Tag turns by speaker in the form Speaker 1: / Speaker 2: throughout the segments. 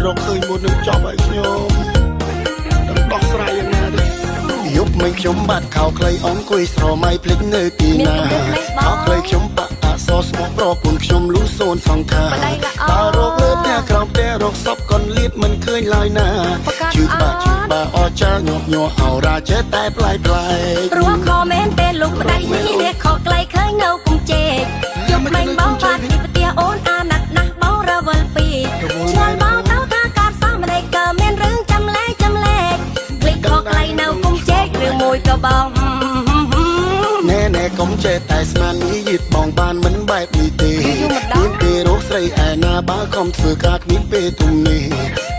Speaker 1: រកឃើញមុននឹងចប់ឲ្យខ្ញុំដល់ដោះស្រាយយ៉ាងណាទេយប់មិនខ្ញុំបាត់ខោខ្លីអង្គុយស្រមៃភ្លេចនៅទីណាខោខ្លីខ្ញុំបាក់អសស្មោះប្រពន្ធខ្ញុំលូសូនសង្ខាតើរកលើផ្ទះក្រោមផ្ទះរកសពកុនលៀតមិនឃើញឡើយណាជឿបាអចាញាប់ញ័រអោរាចេះតែប្លែកព្រោះខមមែនពេលលោកប្តីនេះខកខ្លីឃើញនៅគុំជេកយប់មិនបងបាត់ពីផ្ទះអូនអាណិតណាស់បងរវល់ពីឆ្លល់បងទៅថាកាត់សមរេកើមានរឿងចាំលែកភ្លេចខកខ្លីនៅគុំជេករឿងមួយក៏បងណែកុំចេះតែស្មាននេះយឺតបងបានមិនបែបនេះទេមានទេរកស្រីឯណាបើខំធ្វើការគ្មានពេលទុំនេះ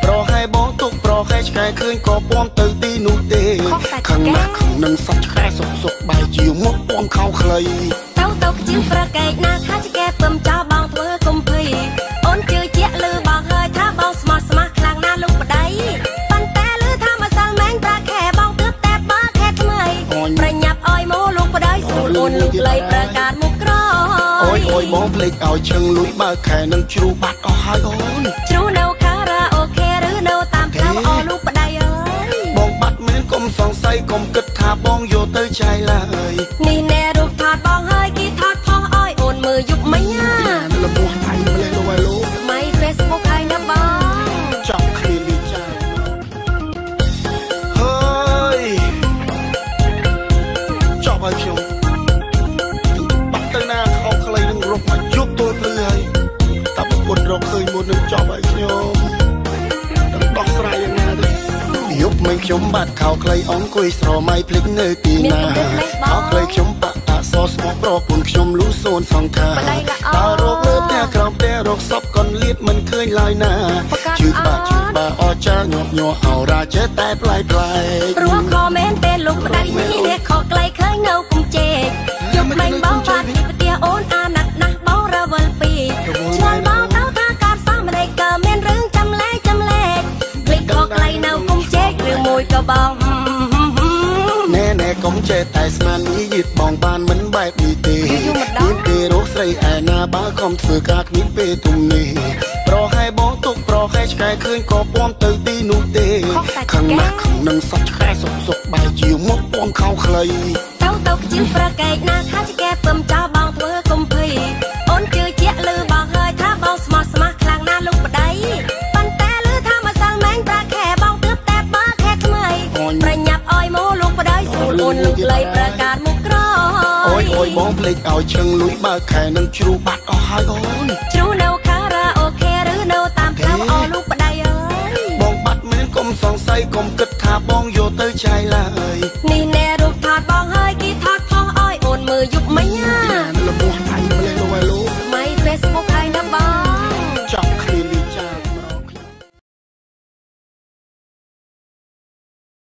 Speaker 1: ប្រហែលបងទុកប្រហែលឆ្កែឃើញក៏ពំទៅទីនោះទេខាងណាខាងនឹងសាច់ឆ្កែសុកបែរជាមកពំខោខ្លីទៅជាប្រកែកណាខាឆ្កែពំចោលបងធ្វើកុំភ័យអូនជឿជាក់លឺបងហើយថាបងស្មោះខ្លាំងណាស់លោកប្តីប៉ុន្តែលឺថាម្សិលមែងប្រាខែបងទើបតែបើខែថ្មីប្រញាប់ឲ្យមកលោកប្តីស្រួលអូនលុកលៃប្រកាសមុខក្រអូយបងភ្លេចឲ្យឈឹងលួចបើខែនឹងជ្រូបាត់អស់ហើយអូនជ្រូនៅខារ៉ាអូខេឬនៅតាមផ្លូវអូលោកប្តីអើយបងបាត់មែនកុំសង្ស័យកុំគិតថាបងយកទៅចែកឡើយនេះណែរូបថតបងហើយគេថតផុសឲ្យអូនមើលយប់មិញណាលំពោះថៃម្លេះលោកឲ្យលោកស្មៃ Facebook ហើយណាបងចង់គ្នាលីចែកហើយចប់ឲ្យខ្ញុំបាត់ទៅណាខោខ្លីនឹងរកមកយប់ទូលភ្លឺហើយតែប្រពន្ធរកឃើញមុននឹងចប់ឲ្យខ្ញុំដល់ដោះស្រាយយ៉ាងណាទេយប់មិនខ្ញុំបាត់ខោខ្លីអង្គុយស្រមៃភ្លេចនៅទីណាខោខ្លីខ្ញុំបាក់អសស្មោះប្រពន្ធខ្ញុំលូសូនសង្ខាតើរកលើផ្ទះក្រោមផ្ទះរកសពកុនលៀតមិនឃើញឡើយណាជឿបាអចាញាប់ញ័រអោរាចេះតែប្លែកព្រោះខមែនពេលលោកប្តីនេះខកខ្លីឃើញនៅគុំជេកយប់មិនបងបាត់ពីផ្ទះអូនអាណិតណាស់បងរវល់ពីឆ្លល់បងទៅថាកាត់សមរេកើមានរឿងចាំលែកភ្លេចខកខ្លីនៅគុំជេករឿងមួយក៏បងណែកុំចេះតែស្មាននេះយឺតបងបានមិនបែបនេះទេមានទេរកស្រីឯណាបើខំធ្វើការគ្មានពេលទុំនេះប្រហែលបងទុកប្រហែលឆ្កែឃើញក៏ពំទៅទីនោះទេខាងណាខាងនឹងសាច់ឆ្កែសុកបែរជាមកពំខោខ្លីទៅជាប្រកែកណាខាឆ្កែពំចោលបងធ្វើកុំភ័យអូនជឿជាក់លឺបងហើយថាបងស្មោះខ្លាំងណាស់លោកប្តីប៉ុន្តែលឺថាម្សិលមែងប្រាខែបងទើបតែបើខែថ្មីប្រញាប់ឲ្យមកលោកប្តីស្រួលអូនលុកលៃប្រកាសមុខក្រអូយបងភ្លេចឲ្យឈឹងលួចបើខែនឹងជ្រូបាត់អស់ហើយអូនជ្រូនៅខារ៉ាអូខេឬនៅតាមផ្លូវអូលោកប្តីអើយបងបាត់មែនកុំសង្ស័យកុំគិតថាបងយកទៅចែកឡើយនេះណែ